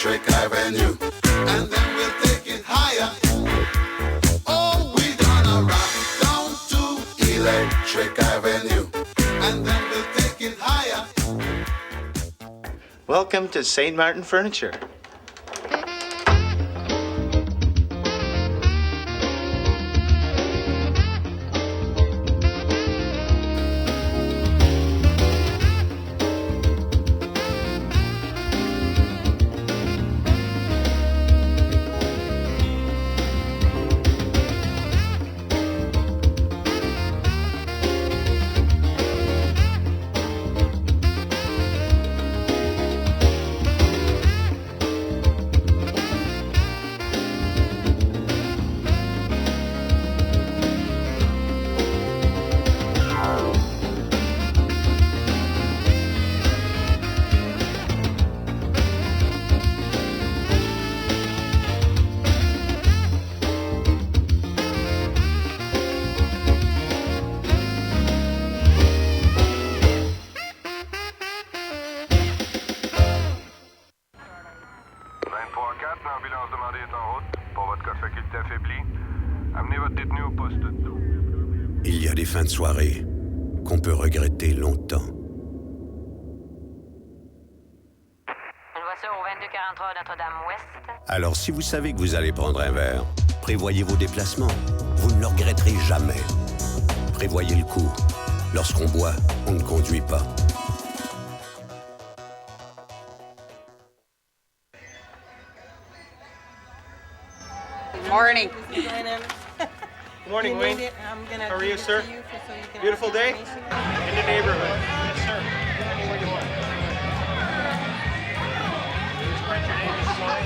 Electric Avenue, and then we'll take it higher. Oh, we gonna rock down to Electric Avenue, and then we'll take it higher. Welcome to St. Martin Furniture. Il y a des fins de soirée qu'on peut regretter longtemps. Une voiture au 2243 Notre-Dame-Ouest. Alors si vous savez que vous allez prendre un verre, prévoyez vos déplacements. Vous ne le regretterez jamais. Prévoyez le coup. Lorsqu'on boit, on ne conduit pas. Morning. Good morning, Wayne. How are you, sir? Beautiful day in the neighborhood. Yes, sir. Where you want. Write your name inside.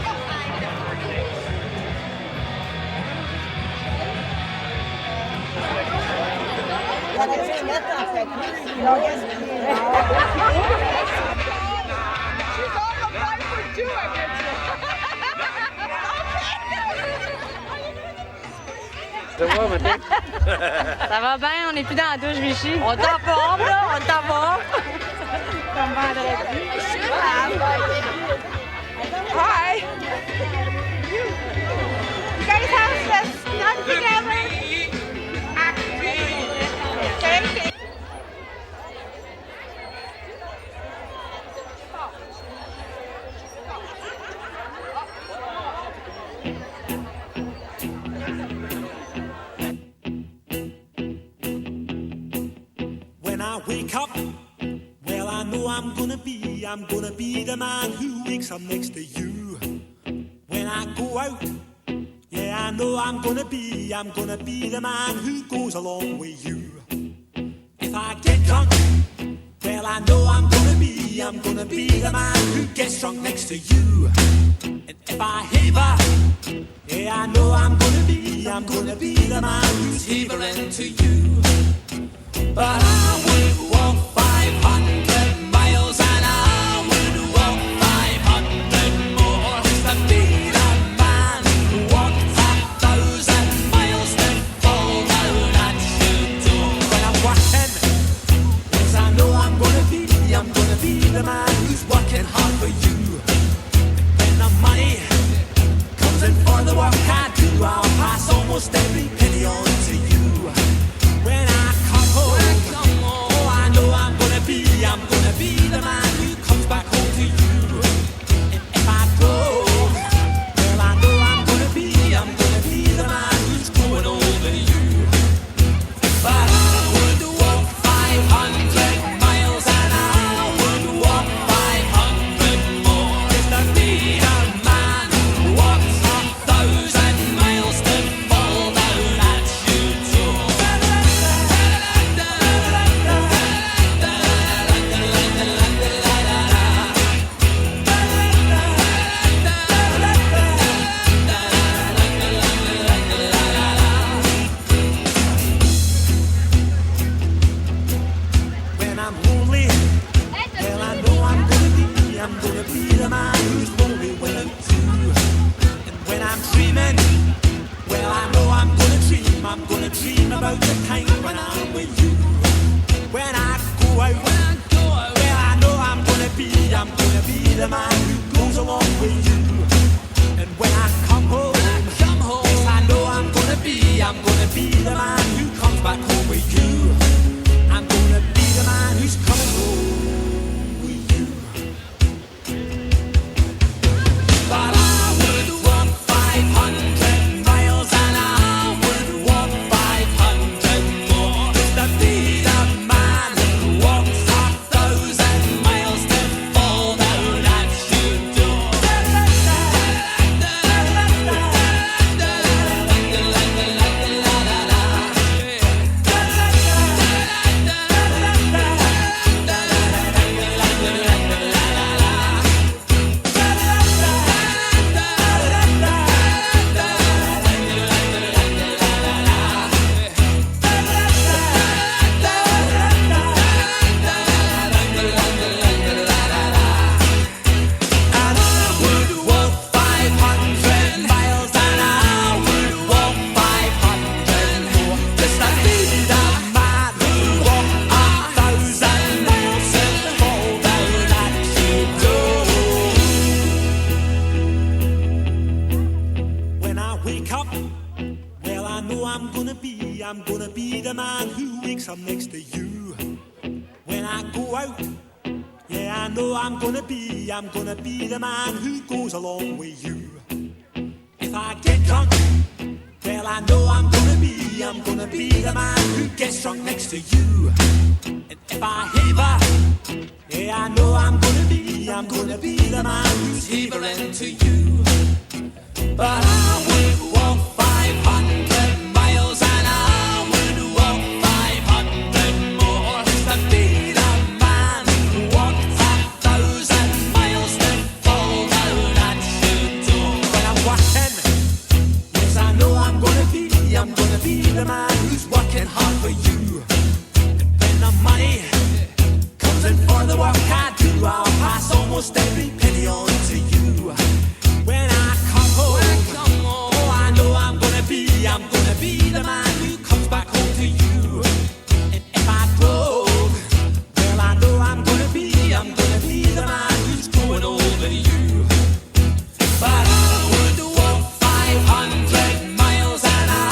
Ça va bien, on n'est plus dans la douche Vichy. On est en forme, là, on est en forme. Comme vendredi. Hi. You guys have to snug together. Okay. Wake up, well I know I'm gonna be the man who wakes up next to you. When I go out, yeah I know I'm gonna be the man who goes along with you. If I get drunk, well I know I'm gonna be the man who gets drunk next to you. And if I haver, yeah I know I'm gonna be the man who's havering to you. But I would walk 500 miles and I would walk 500 more just to be the man who walked 1,000 miles to fall down at your door. When I'm working, yes I know I'm gonna be the man who's working hard for you. When the money comes in for the work I do, I'll pass almost every penny on to you. When I come home, oh, I know I'm gonna be the man who comes back home to you. And if I go, well, I know I'm gonna be the man who's going over you. But I would walk 500 miles and I would walk 500 more just to be the man who walks 1,000 miles to fall down at your door. When I'm lonely, well I know I'm gonna be the man who's lonely when I'm too. And when I'm dreaming, well I know I'm gonna dream about the time when I'm with you. When I go out, well I know I'm gonna be the man who goes along with you. I'm gonna be the man who comes back home with you. I'm gonna be the man who's coming home with you. But I would walk 500 miles and I would walk 500 more just to be the man who walks 1,000 miles to fall down at your door. And I would walk 500 miles and I would walk 500 more just to be the man who walked 1,000 miles and fall down at your door. When I wake up, well, I know I'm gonna be the man who wakes up next to you. When I go out, yeah, I know I'm gonna be the man who goes along with you. If I get drunk, well, I know I'm gonna be the man who gets drunk next to you. And if I heaver, yeah, I know I'm gonna be the man who's heavering to you. But I would walk 500 miles and I would walk 500 more just to be the man who walked 1,000 miles to fall down at your door. When I'm walking, yes, I know I'm gonna be the man who's working hard for you. And when the money comes in for the work I do, I'll pass almost every penny on to you. When I come home, oh, I know I'm gonna be the man who comes back home to you. And if I broke, well, I know I'm gonna be the man who's going over you. But I would walk 500 miles and I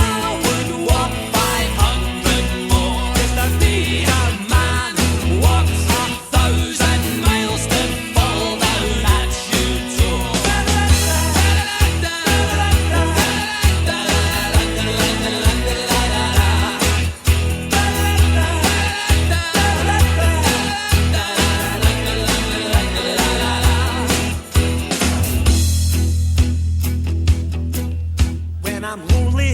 would walk 500 more just to be the man who walks 1,000 miles to fall down at your door. When I'm lonely,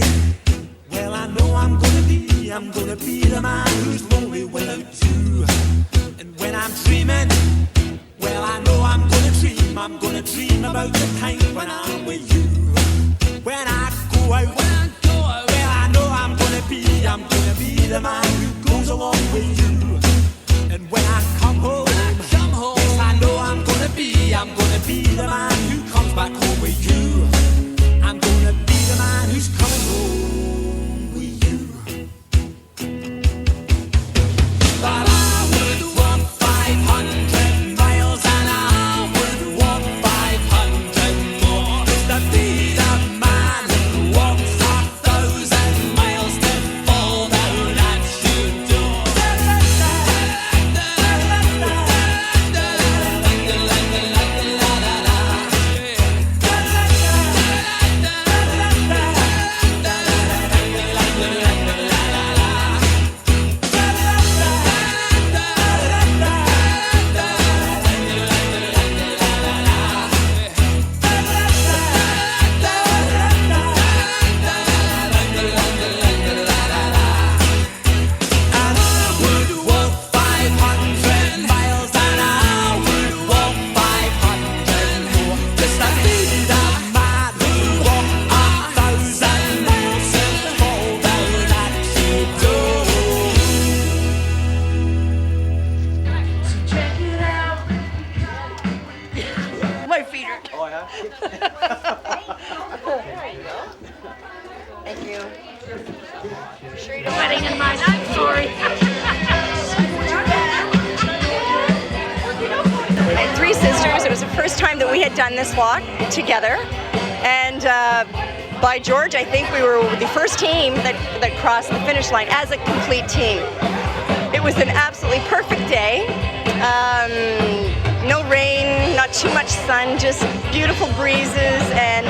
well, I know I'm gonna be the man who's lonely without you. And when I'm dreaming, well, I know I'm gonna dream about the time when I'm with you. When I go out, well, I know I'm gonna be the man who goes along with you. And when I come home, yes, I know I'm gonna be the man who comes back home with you. I'm gonna be the man who's coming home with you. But I would walk 500 miles and I would walk 500 more just to be the man who walks 1,000 miles to fall down at your door. Thank you. Sure you don't wedding in mind. I'm sorry. I had 3 sisters. It was the first time that we had done this walk together. And by George, I think we were the first team that crossed the finish line as a complete team. It was an absolutely perfect day. No rain, not too much sun, just beautiful breezes and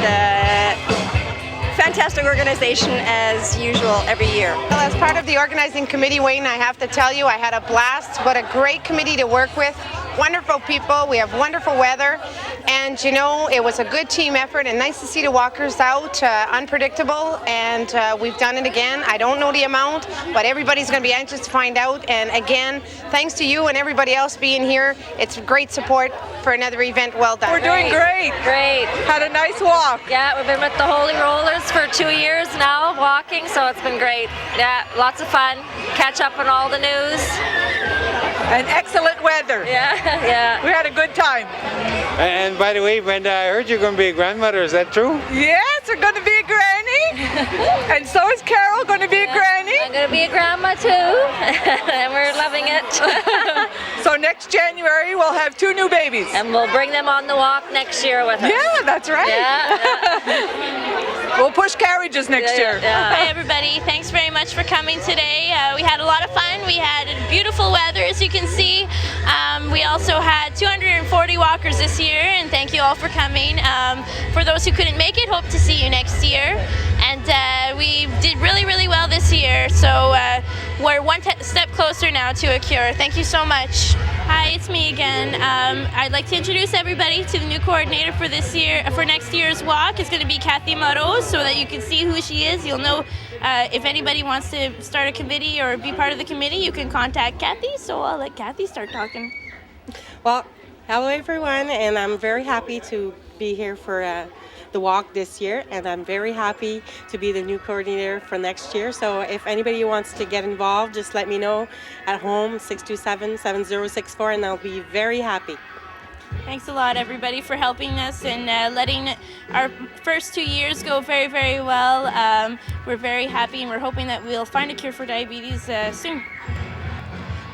fantastic organization as usual every year. Well, as part of the organizing committee, Wayne, I have to tell you I had a blast. What a great committee to work with. Wonderful people, we have wonderful weather, and you know, it was a good team effort and nice to see the walkers out, unpredictable, and we've done it again. I don't know the amount, but everybody's going to be anxious to find out, and again, thanks to you and everybody else being here. It's great support for another event. Well done. We're doing great. Great. Had a nice walk. Yeah, we've been with the Holy Rollers for 2 years now, walking, so it's been great. Yeah, lots of fun. Catch up on all the news. And excellent weather. Yeah, yeah. We had a good time. And by the way, Brenda, I heard you're going to be a grandmother. Is that true? Yes, we're going to be a granny. And so is Carol going to be a granny. I'm going to be a grandma too. And we're loving it. So next January, we'll have 2 new babies. And we'll bring them on the walk next year with us. Yeah, that's right. Yeah. We'll push carriages next year. Hi everybody, thanks very much for coming today. We had a lot of fun. We had beautiful weather, as you can see. We also had 240 walkers this year, and thank you all for coming. For those who couldn't make it, hope to see you next year. And we did really, really well this year, so we're one step closer now to a cure. Thank you so much. Hi, it's me again. I'd like to introduce everybody to the new coordinator for this year, for next year's walk. It's going to be Kathy Moreau, so that you can see who she is. You'll know if anybody wants to start a committee or be part of the committee, you can contact Kathy. So I'll let Kathy start talking. Well, hello everyone, and I'm very happy to be here for the walk this year, and I'm very happy to be the new coordinator for next year. So if anybody wants to get involved, just let me know at home, 627-7064, and I'll be very happy. Thanks a lot, everybody, for helping us and letting our first 2 years go very, very well. We're very happy, and we're hoping that we'll find a cure for diabetes soon.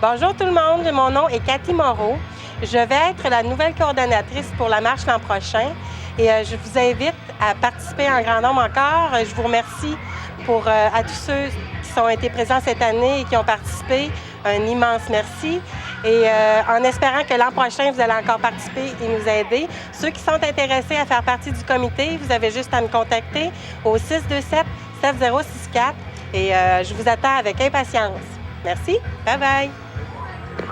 Bonjour tout le monde, mon nom est Cathy Moreau. Je vais être la nouvelle coordonnatrice pour la marche l'an prochain et je vous invite à participer en grand nombre encore. Je vous remercie à tous ceux qui ont été présents cette année et qui ont participé. Un immense merci. Et en espérant que l'an prochain, vous allez encore participer et nous aider. Ceux qui sont intéressés à faire partie du comité, vous avez juste à me contacter au 627-7064 et je vous attends avec impatience. Merci. Bye bye. 23-4,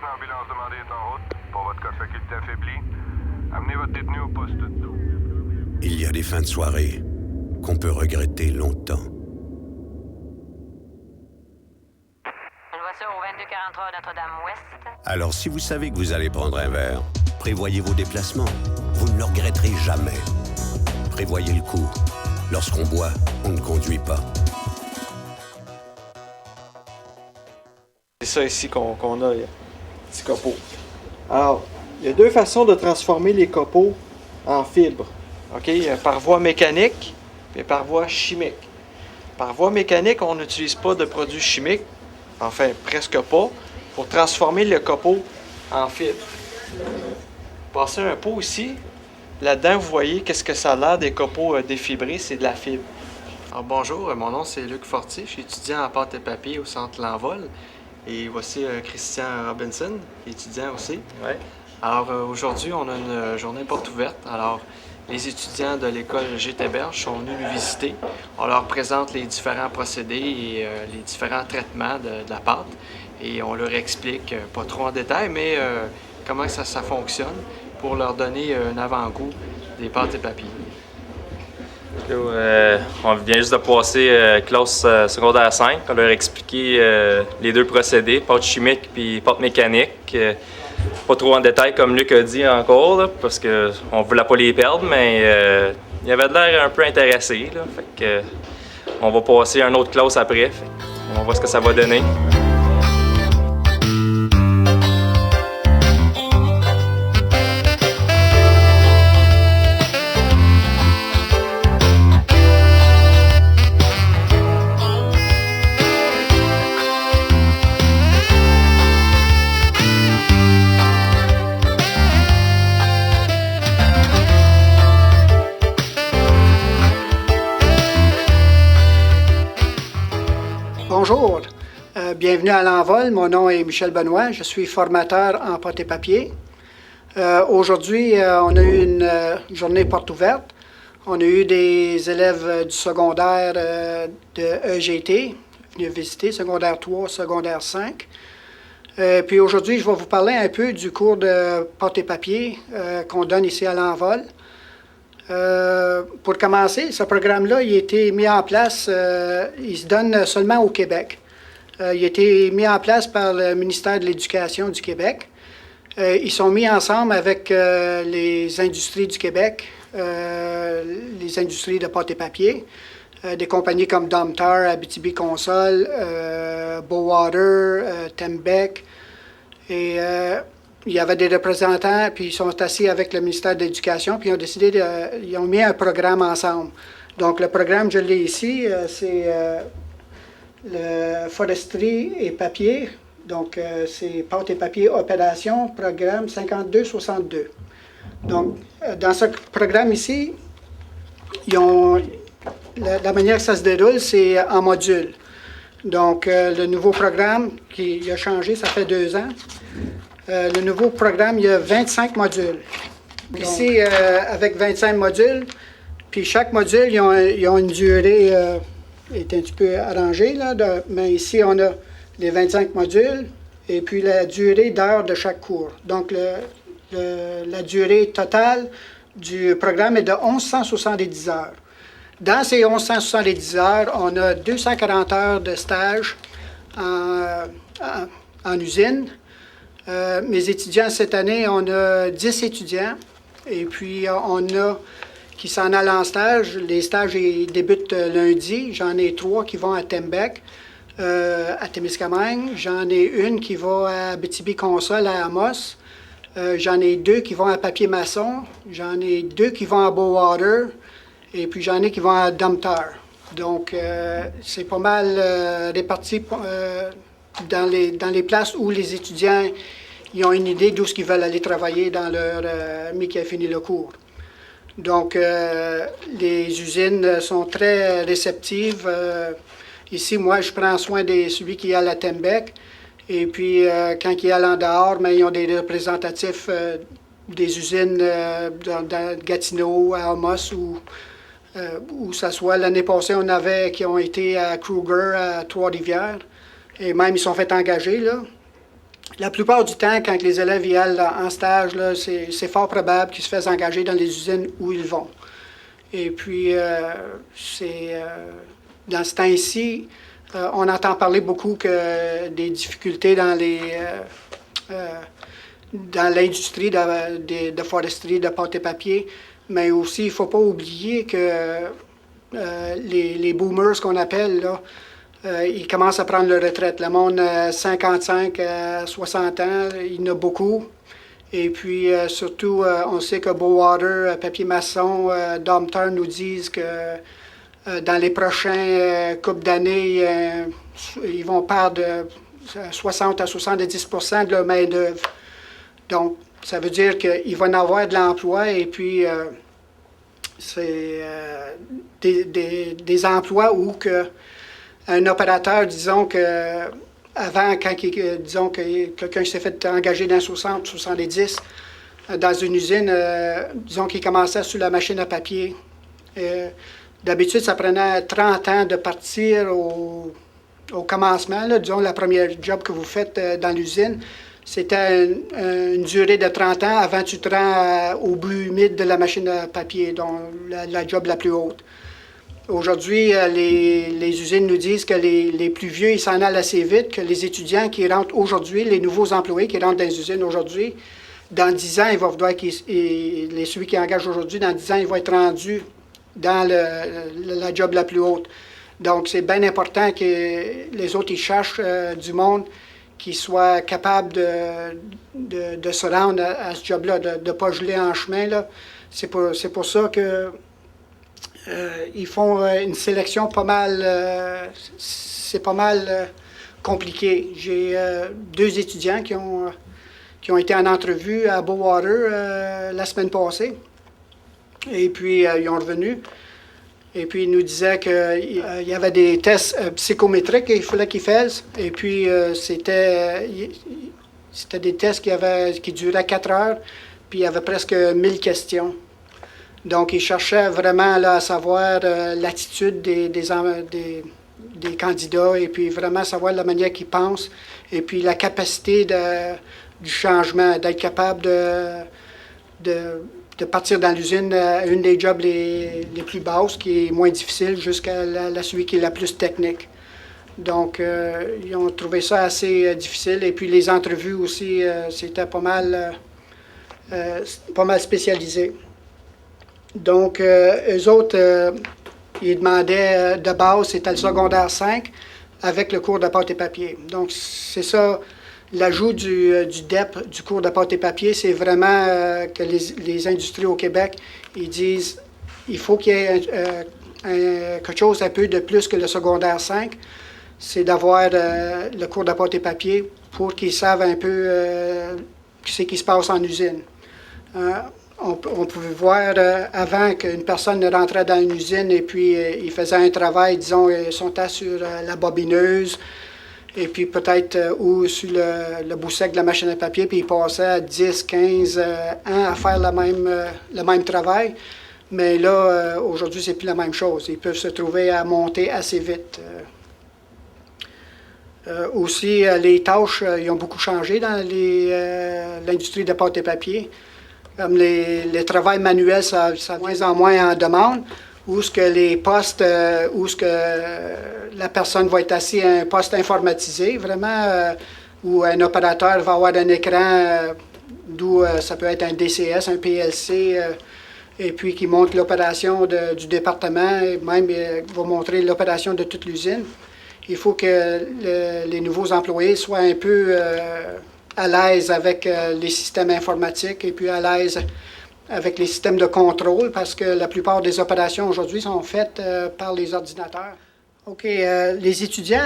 l'ambulance demandée est en route. Pour votre cas de faculté affaiblie, amenez votre détenu au poste 12. Il y a des fins de soirée qu'on peut regretter longtemps. Une voiture au 2243 Notre-Dame-Ouest. Alors si vous savez que vous allez prendre un verre, prévoyez vos déplacements. Vous ne le regretterez jamais. Prévoyez le coup. Lorsqu'on boit, on ne conduit pas. C'est ça ici qu'on a, les petits copeaux. Alors, il y a 2 façons de transformer les copeaux en fibres. OK? Par voie mécanique et par voie chimique. Par voie mécanique, on n'utilise pas de produits chimiques, enfin presque pas, pour transformer le copeau en fibre. Passez un pot ici. Là-dedans, vous voyez qu'est-ce que ça a l'air des copeaux défibrés, c'est de la fibre. Alors bonjour, mon nom c'est Luc Fortier, je suis étudiant en pâte et papier au Centre L'Envol. Et voici Christian Robinson, étudiant aussi. Ouais. Alors aujourd'hui, on a une journée porte ouverte. Alors les étudiants de l'école G-Téberge sont venus nous visiter. On leur présente les différents procédés et les différents traitements de la pâte. Et on leur explique, pas trop en détail, mais comment ça fonctionne pour leur donner un avant-goût des pâtes et papiers. On vient juste de passer classe secondaire 5. On leur a expliqué les 2 procédés, pâte chimique puis pâte mécanique. Pas trop en détail comme Luc a dit encore, là, parce qu'on ne voulait pas les perdre, mais il avait de l'air un peu intéressé. Là, fait que, on va passer à une autre classe après. On va voir ce que ça va donner. Bonjour, bienvenue à l'Envol. Mon nom est Michel Benoît, je suis formateur en pâte et papier. Aujourd'hui, on a eu une journée porte ouverte. On a eu des élèves du secondaire de EGT venus visiter, secondaire 3, secondaire 5. Puis aujourd'hui, je vais vous parler un peu du cours de pâte et papier qu'on donne ici à l'Envol. Pour commencer, ce programme-là, il a été mis en place, il se donne seulement au Québec. Il a été mis en place par le ministère de l'Éducation du Québec. Ils sont mis ensemble avec les industries du Québec, les industries de pâte et papier, des compagnies comme Domtar, Abitibi-Consol, Bowater, Tembec. Et il y avait des représentants, puis ils sont assis avec le ministère de l'Éducation, puis ils ont décidé, ils ont mis un programme ensemble. Donc le programme, je l'ai ici, c'est le foresterie et papier. Donc c'est pâte et papier opération, programme 5262. Donc dans ce programme ici, la manière que ça se déroule, c'est en module. Donc le nouveau programme qui a changé, ça fait 2 ans. Le nouveau programme, il y a 25 modules. Ici, avec 25 modules, puis chaque module, ils ont une durée est un petit peu arrangée, là, mais ici, on a les 25 modules et puis la durée d'heures de chaque cours. Donc, la durée totale du programme est de 1170 heures. Dans ces 1170 heures, on a 240 heures de stage en usine. Mes étudiants, cette année, on a 10 étudiants et puis on a qui s'en allent en stage. Les stages ils débutent lundi. J'en ai 3 qui vont à Tembec, à Témiscamingue. J'en ai une qui va à Abitibi-Consol, à Amos. J'en ai 2 qui vont à Papier-Masson. J'en ai 2 qui vont à Bowater. Et puis j'en ai qui vont à Domtar. Donc, c'est pas mal réparti dans les places où les étudiants ils ont une idée d'où ils veulent aller travailler dans leur mais qui a fini le cours. Donc, les usines sont très réceptives. Ici, moi, je prends soin de celui qui est à la Tembec. Et puis, quand il est en dehors, mais ils ont des représentatifs des usines dans Gatineau, à Amos, où ça soit. L'année passée, on avait qui ont été à Kruger, à Trois-Rivières. Et même, ils sont fait engager, là. La plupart du temps, quand les élèves y allent en stage, c'est fort probable qu'ils se fassent engager dans les usines où ils vont. Et puis, dans ce temps-ci, on entend parler beaucoup des difficultés dans l'industrie de foresterie, de pâte et papier, mais aussi, il ne faut pas oublier que les boomers, qu'on appelle, là, ils commencent à prendre leur retraite. Le monde 55 à 60 ans, il y en a beaucoup. Et puis, surtout, on sait que Bowater, Papier-Masson, Domtar nous disent que dans les prochains couples d'années, ils vont perdre 60 à 70 % de leur main-d'œuvre. Donc, ça veut dire qu'il va y avoir de l'emploi et puis c'est des emplois où un opérateur, disons que avant, disons que quelqu'un s'est fait engager dans 60, 70, dans une usine, disons qu'il commençait sur la machine à papier. D'habitude, ça prenait 30 ans de partir au commencement, là, disons la première job que vous faites dans l'usine. C'était une durée de 30 ans avant que tu te rends au bout humide de la machine à papier, donc la job la plus haute. Aujourd'hui, les usines nous disent que les plus vieux, ils s'en allent assez vite, que les étudiants qui rentrent aujourd'hui, les nouveaux employés qui rentrent dans les usines aujourd'hui, dans 10 ans, il va falloir celui qui engage aujourd'hui, dans 10 ans, ils vont être rendus dans la job la plus haute. Donc, c'est bien important que les autres, ils cherchent du monde qui soit capable de se rendre à ce job-là, de ne pas geler en chemin, là. C'est pour ça que ils font une sélection pas mal, c'est pas mal compliqué. J'ai 2 étudiants qui ont été en entrevue à Bowater la semaine passée. Et puis, ils ont revenu. Et puis, il nous disait qu'il y avait des tests psychométriques qu'il fallait qu'ils fassent. Et puis, c'était des tests qui duraient 4 heures, puis il y avait presque 1000 questions. Donc, il cherchait vraiment là, à savoir l'attitude des candidats et puis vraiment savoir la manière qu'ils pensent et puis la capacité du changement, d'être capable de partir dans l'usine à une des jobs les plus basses, qui est moins difficile, jusqu'à celui qui est la plus technique. Donc, ils ont trouvé ça assez difficile. Et puis, les entrevues aussi, c'était pas mal spécialisé. Donc, eux autres, ils demandaient de base, c'était le secondaire 5, avec le cours de pâte et papier. Donc, c'est ça. L'ajout du DEP, du cours de pâte et papier, c'est vraiment que les industries au Québec, ils disent il faut qu'il y ait quelque chose un peu de plus que le secondaire 5, c'est d'avoir le cours de pâte et papier pour qu'ils savent un peu ce qui se passe en usine. On pouvait voir avant qu'une personne rentrait dans une usine et puis il faisait un travail, disons, ils sont sur la bobineuse, et puis peut-être ou sur le bout sec de la machine à papier, puis ils passaient 10, 15 ans à faire le même travail. Mais là, aujourd'hui, c'est plus la même chose. Ils peuvent se trouver à monter assez vite. Aussi, les tâches, ils ont beaucoup changé dans l'industrie de pâte et papier. Comme les travails manuels, ça de moins en moins en demande. Où ce que les postes, où ce que la personne va être assise à un poste informatisé, vraiment, où un opérateur va avoir un écran, d'où ça peut être un DCS, un PLC, et puis qui montre l'opération du département, et même va montrer l'opération de toute l'usine. Il faut que les nouveaux employés soient un peu à l'aise avec les systèmes informatiques et puis à l'aise avec les systèmes de contrôle, parce que la plupart des opérations aujourd'hui sont faites par les ordinateurs. OK, les étudiants,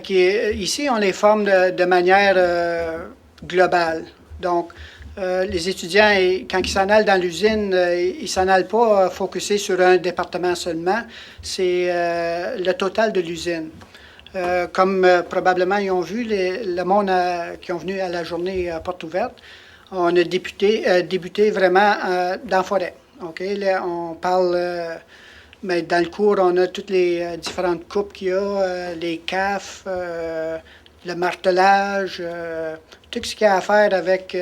ici, on les forme de manière globale. Donc, les étudiants, quand ils s'en allent dans l'usine, ils ne s'en allent pas focusés sur un département seulement, c'est le total de l'usine. Comme probablement ils ont vu, le monde qui ont venu à la journée porte ouverte, on a débuté vraiment dans la forêt. Okay? Là, on parle, mais dans le cours, on a toutes les différentes coupes qu'il y a, les CAF, le martelage, tout ce qu'il y a à faire avec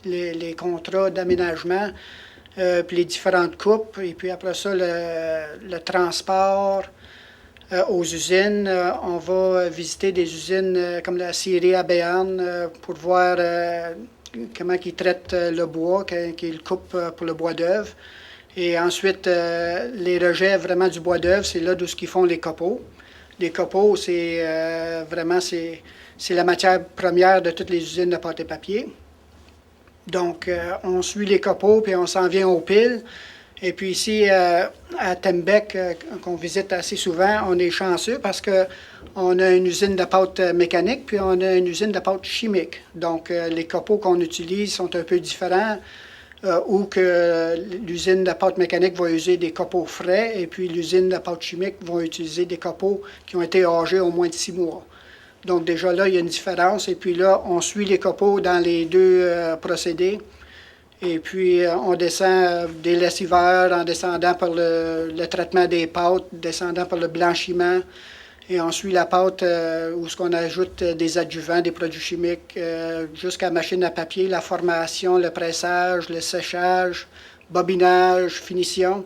les contrats d'aménagement, puis les différentes coupes, et puis après ça, le transport aux usines. On va visiter des usines comme la scierie à Béarn pour voir comment ils traitent le bois, qu'ils coupent pour le bois d'œuvre. Et ensuite, les rejets vraiment du bois d'œuvre, c'est là d'où ils font les copeaux. Les copeaux, c'est vraiment c'est la matière première de toutes les usines de pâte et papier. Donc, on suit les copeaux, puis on s'en vient aux piles. Et puis ici, à Tembec, qu'on visite assez souvent, on est chanceux parce qu'on a une usine de pâte mécanique, puis on a une usine de pâte chimique. Donc, les copeaux qu'on utilise sont un peu différents, où que l'usine de pâte mécanique va user des copeaux frais, et puis l'usine de pâte chimique va utiliser des copeaux qui ont été âgés au moins de 6 mois. Donc, déjà là, il y a une différence. Et puis là, on suit les copeaux dans les deux procédés. Et puis, on descend des lessiveurs en descendant par le traitement des pâtes, descendant par le blanchiment. Et on suit la pâte où ce qu'on ajoute des adjuvants, des produits chimiques, jusqu'à la machine à papier, la formation, le pressage, le séchage, bobinage, finition.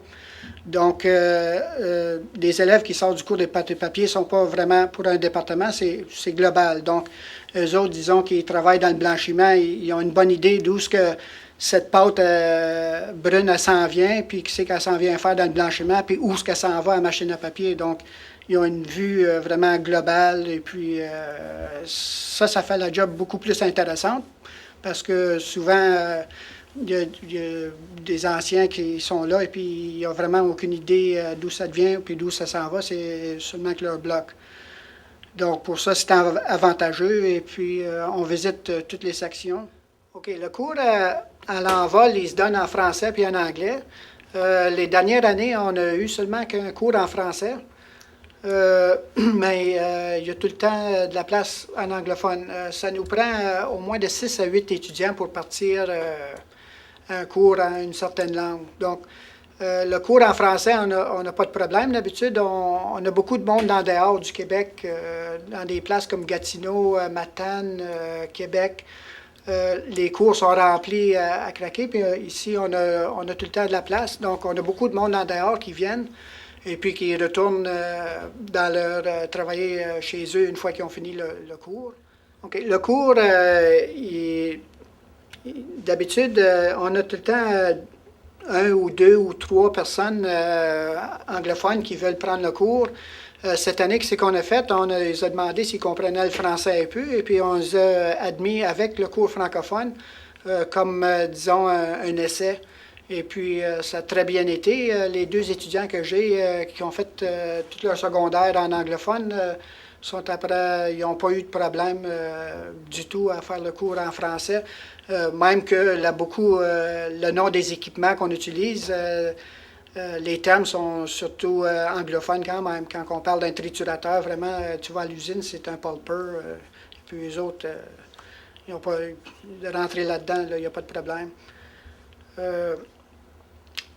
Donc, des élèves qui sortent du cours de pâte et papier ne sont pas vraiment pour un département, c'est global. Donc, eux autres, disons, qui travaillent dans le blanchiment, ils ont une bonne idée d'où ce que cette pâte brune, elle s'en vient, puis qui sait qu'elle s'en vient faire dans le blanchiment, puis où est-ce qu'elle s'en va à la machine à papier. Donc, ils ont une vue vraiment globale, et puis ça fait la job beaucoup plus intéressante, parce que souvent, il y a des anciens qui sont là, et puis ils n'ont vraiment aucune idée d'où ça vient, puis d'où ça s'en va, c'est seulement que leur bloc. Donc, pour ça, c'est avantageux, et puis on visite toutes les sections. OK, le cours à l'envol, il se donne en français puis en anglais. Les dernières années, on a eu seulement qu'un cours en français. Mais il y a tout le temps de la place en anglophone. Ça nous prend au moins de 6 à 8 étudiants pour partir un cours en une certaine langue. Donc, le cours en français, on n'a pas de problème. D'habitude, on a beaucoup de monde en dehors du Québec, dans des places comme Gatineau, Matane, Québec. Les cours sont remplis à craquer. Puis ici, on a tout le temps de la place. Donc, on a beaucoup de monde en dehors qui viennent et puis qui retournent dans leur travailler chez eux une fois qu'ils ont fini le cours. Okay. Le cours, d'habitude, on a tout le temps 1 ou 2 ou 3 personnes anglophones qui veulent prendre le cours. Cette année, ce qu'on a fait, on les a demandé s'ils comprenaient le français un peu, et puis on les a admis avec le cours francophone comme, disons, un essai. Et puis, ça a très bien été. Les 2 étudiants que j'ai qui ont fait tout leur secondaire en anglophone ils n'ont pas eu de problème du tout à faire le cours en français. Même que le nom des équipements qu'on utilise, les termes sont surtout anglophones quand même. Quand on parle d'un triturateur, vraiment, tu vas à l'usine, c'est un pulper. Puis les autres, ils n'ont pas de rentrer là-dedans, il n'y a pas de problème.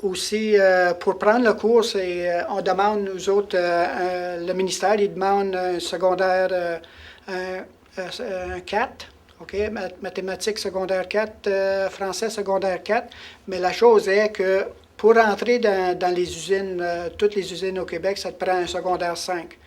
Aussi, pour prendre le cours, on demande, nous autres, le ministère, il demande un secondaire, un 4, OK, mathématiques secondaire 4, français secondaire 4, mais la chose est que pour entrer dans les usines, toutes les usines au Québec, ça te prend un secondaire 5.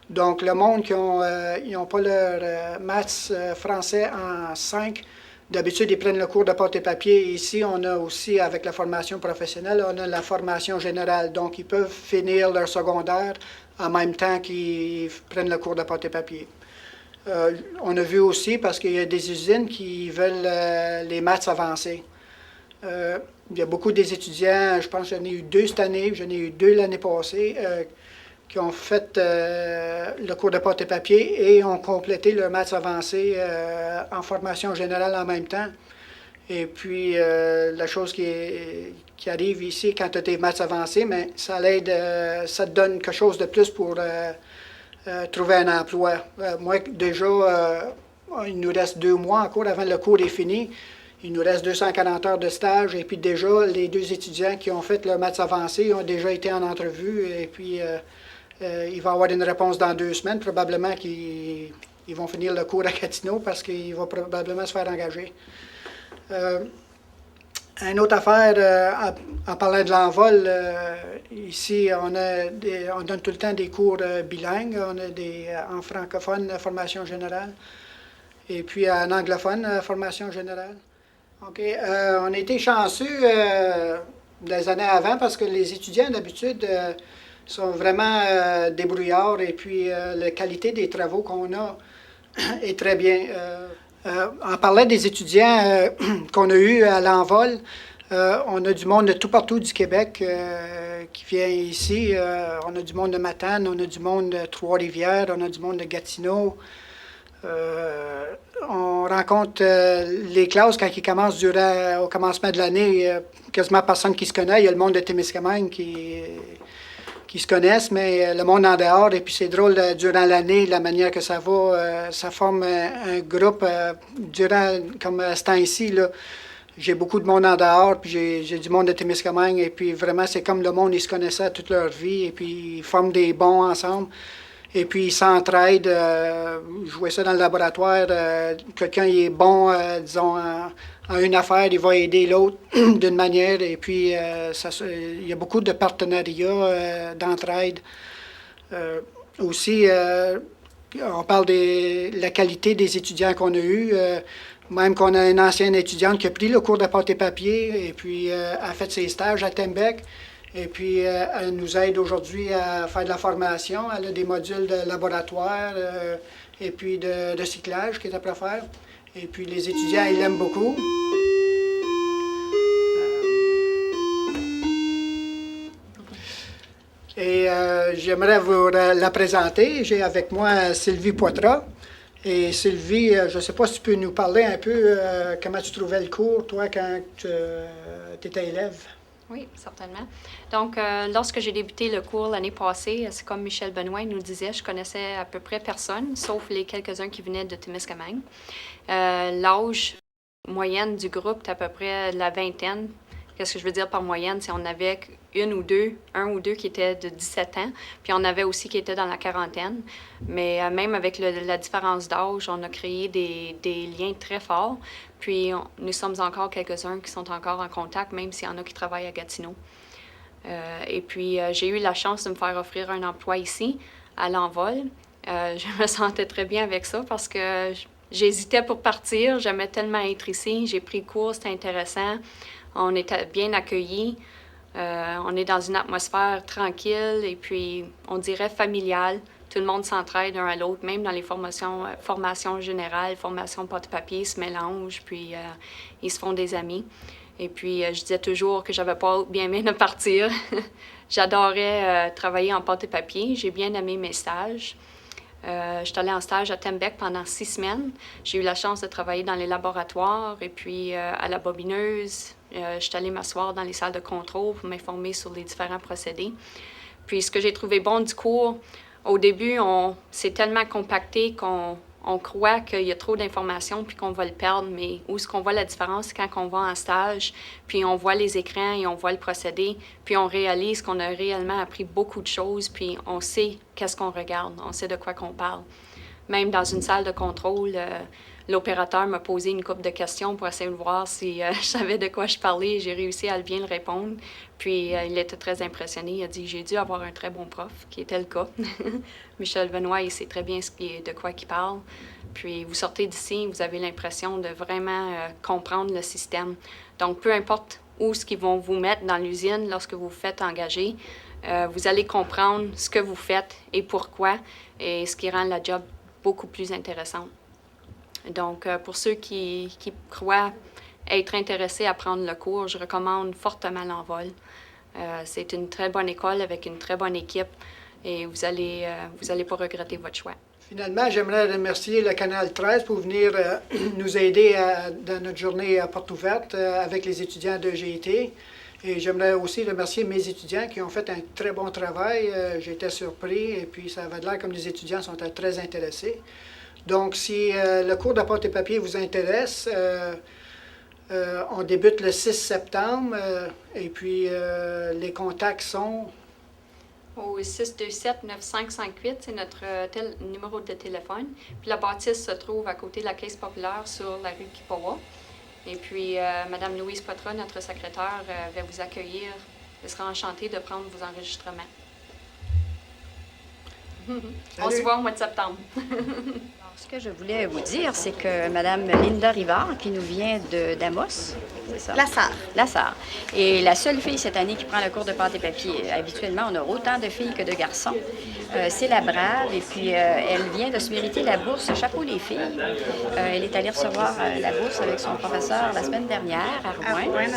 Donc, le monde qui n'ont pas leur maths français en 5, d'habitude, ils prennent le cours de pâte et papier. Ici, on a aussi, avec la formation professionnelle, on a la formation générale. Donc, ils peuvent finir leur secondaire en même temps qu'ils prennent le cours de pâte et papier. On a vu aussi, parce qu'il y a des usines qui veulent les maths avancés. Il y a beaucoup des étudiants, je pense que j'en ai eu 2 cette année, j'en ai eu 2 l'année passée, qui ont fait le cours de pâte et papier et ont complété leur maths avancé en formation générale en même temps. Et puis, la chose qui arrive ici, quand tu as tes maths avancés, mais ça l'aide, ça te donne quelque chose de plus pour trouver un emploi. Moi, déjà, il nous reste 2 mois encore avant le cours est fini. Il nous reste 240 heures de stage. Et puis déjà, les 2 étudiants qui ont fait leur maths avancé ont déjà été en entrevue. Et puis, il va y avoir une réponse dans 2 semaines. Probablement qu'ils vont finir le cours à Gatineau parce qu'il va probablement se faire engager. Une autre affaire, en parlant de l'envol, ici, on donne tout le temps des cours bilingues. On a en francophone, formation générale, et puis en anglophone, formation générale. Okay. On a été chanceux des années avant parce que les étudiants, d'habitude, sont vraiment débrouillards, et puis la qualité des travaux qu'on a est très bien. On parlait des étudiants qu'on a eus à l'envol. On a du monde de tout partout du Québec qui vient ici. On a du monde de Matane, on a du monde de Trois-Rivières, on a du monde de Gatineau. On rencontre les classes quand ils commencent au commencement de l'année. Quasiment personne qui se connaît. Il y a le monde de Témiscamingue qui se connaissent, mais le monde en dehors. Et puis c'est drôle, durant l'année, la manière que ça va, ça forme un groupe. Comme à ce temps-ci, là, j'ai beaucoup de monde en dehors, puis j'ai du monde de Témiscamingue. Et puis vraiment, c'est comme le monde, ils se connaissaient toute leur vie, et puis ils forment des bons ensemble. Et puis, ils s'entraident. Je vois ça dans le laboratoire. Quelqu'un est bon, disons, en une affaire, il va aider l'autre d'une manière. Et puis, il y a beaucoup de partenariats, d'entraide. Aussi, on parle de la qualité des étudiants qu'on a eus. Même qu'on a une ancienne étudiante qui a pris le cours de pâte et papier et puis a fait ses stages à Tembec. Et puis, elle nous aide aujourd'hui à faire de la formation. Elle a des modules de laboratoire et puis de recyclage qu'elle est après faire. Et puis, les étudiants, ils l'aiment beaucoup. Et j'aimerais vous la présenter. J'ai avec moi Sylvie Poitras. Et Sylvie, je ne sais pas si tu peux nous parler un peu comment tu trouvais le cours, toi, quand tu étais élève. Oui, certainement. Donc, lorsque j'ai débuté le cours l'année passée, c'est comme Michel Benoît nous disait, je connaissais à peu près personne, sauf les quelques-uns qui venaient de Témiscamingue. L'âge moyenne du groupe est à peu près la vingtaine. Qu'est-ce que je veux dire par moyenne? C'est qu'on avait un ou deux qui étaient de 17 ans, puis on avait aussi qui étaient dans la quarantaine. Mais même avec la différence d'âge, on a créé des liens très forts. Puis nous sommes encore quelques-uns qui sont encore en contact, même s'il y en a qui travaillent à Gatineau. Et puis j'ai eu la chance de me faire offrir un emploi ici, à l'Envol. Je me sentais très bien avec ça parce que j'hésitais pour partir. J'aimais tellement être ici. J'ai pris cours, c'était intéressant. On était bien accueillis. On est dans une atmosphère tranquille et puis, on dirait familiale. Tout le monde s'entraide un à l'autre, même dans les formations générales, formations porte-papier, ils se mélangent, puis ils se font des amis. Et puis, je disais toujours que j'avais pas bien aimé de partir. J'adorais travailler en porte-papier. J'ai bien aimé mes stages. Je suis allée en stage à Tembec pendant 6 semaines. J'ai eu la chance de travailler dans les laboratoires et puis à la bobineuse. Je suis allée m'asseoir dans les salles de contrôle pour m'informer sur les différents procédés. Puis ce que j'ai trouvé bon du cours, au début, c'est tellement compacté qu'on croit qu'il y a trop d'informations puis qu'on va le perdre. Mais où est-ce qu'on voit la différence, c'est quand on va en stage, puis on voit les écrans et on voit le procédé, puis on réalise qu'on a réellement appris beaucoup de choses, puis on sait qu'est-ce qu'on regarde, on sait de quoi qu'on parle. Même dans une salle de contrôle, l'opérateur m'a posé une couple de questions pour essayer de voir si je savais de quoi je parlais. J'ai réussi à bien le répondre. Puis il était très impressionné. Il a dit « J'ai dû avoir un très bon prof », qui était le cas. Michel Benoît, il sait très bien de quoi il parle. Puis vous sortez d'ici, vous avez l'impression de vraiment comprendre le système. Donc, peu importe où ce qu'ils vont vous mettre dans l'usine lorsque vous vous faites engager, vous allez comprendre ce que vous faites et pourquoi, et ce qui rend la job beaucoup plus intéressante. Donc, pour ceux qui croient être intéressés à prendre le cours, je recommande fortement l'Envol. C'est une très bonne école avec une très bonne équipe et vous allez pas regretter votre choix. Finalement, j'aimerais remercier le Canal 13 pour venir nous aider dans notre journée à porte ouverte avec les étudiants de GIT. Et j'aimerais aussi remercier mes étudiants qui ont fait un très bon travail. J'étais surpris et puis ça avait l'air comme les étudiants sont très intéressés. Donc, si le cours de porte et papier vous intéresse, on débute le 6 septembre et puis les contacts sont... Au 627-9558, c'est notre numéro de téléphone. Puis la bâtisse se trouve à côté de la Caisse populaire sur la rue Kipawa. Et puis, Mme Louise Poitras, notre secrétaire, va vous accueillir. Elle sera enchantée de prendre vos enregistrements. On se voit au mois de septembre. Ce que je voulais vous dire, c'est que Mme Linda Rivard, qui nous vient d'Amos, c'est ça? Lassar. Et la seule fille cette année qui prend le cours de pâte et papier. Habituellement, on a autant de filles que de garçons. C'est la brave, et puis elle vient de se mériter la bourse Chapeau les filles. Elle est allée recevoir la bourse avec son professeur la semaine dernière à Rouen.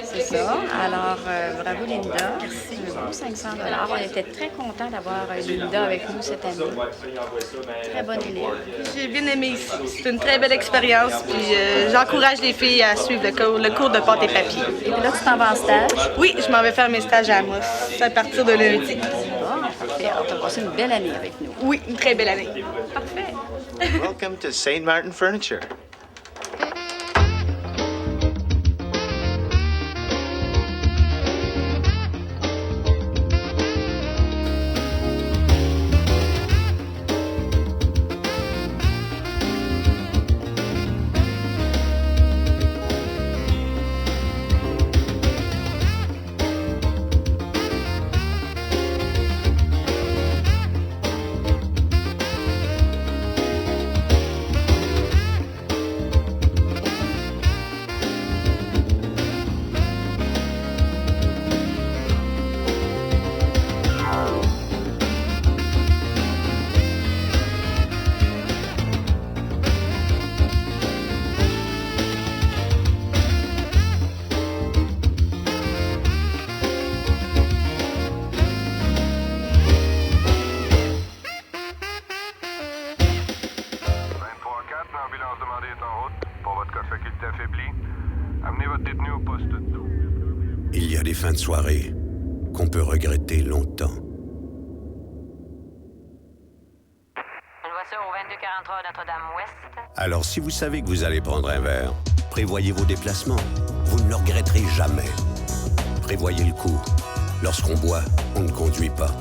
C'est ça. Alors, bravo Linda. Merci. Un beau 500 $. On était très contents d'avoir Linda avec nous cette année. Très bonne élève. J'ai bien aimé ici. C'est une très belle expérience. Puis j'encourage les filles à suivre le cours de pâte et papier. Et puis là, tu t'en vas en stage? Oui, je m'en vais faire mes stages à Amos à partir de lundi. Parfait. Alors, tu as passé une belle année avec nous. Oui, une très belle année. Parfait. Welcome to St. Martin Furniture. L'ambulance demandée est en route. Pour votre cas de faculté affaiblie, amenez votre détenu au poste 12. Il y a des fins de soirée qu'on peut regretter longtemps. Une voiture au 2243 Notre-Dame-Ouest. Alors si vous savez que vous allez prendre un verre, prévoyez vos déplacements. Vous ne le regretterez jamais. Prévoyez le coup. Lorsqu'on boit, on ne conduit pas.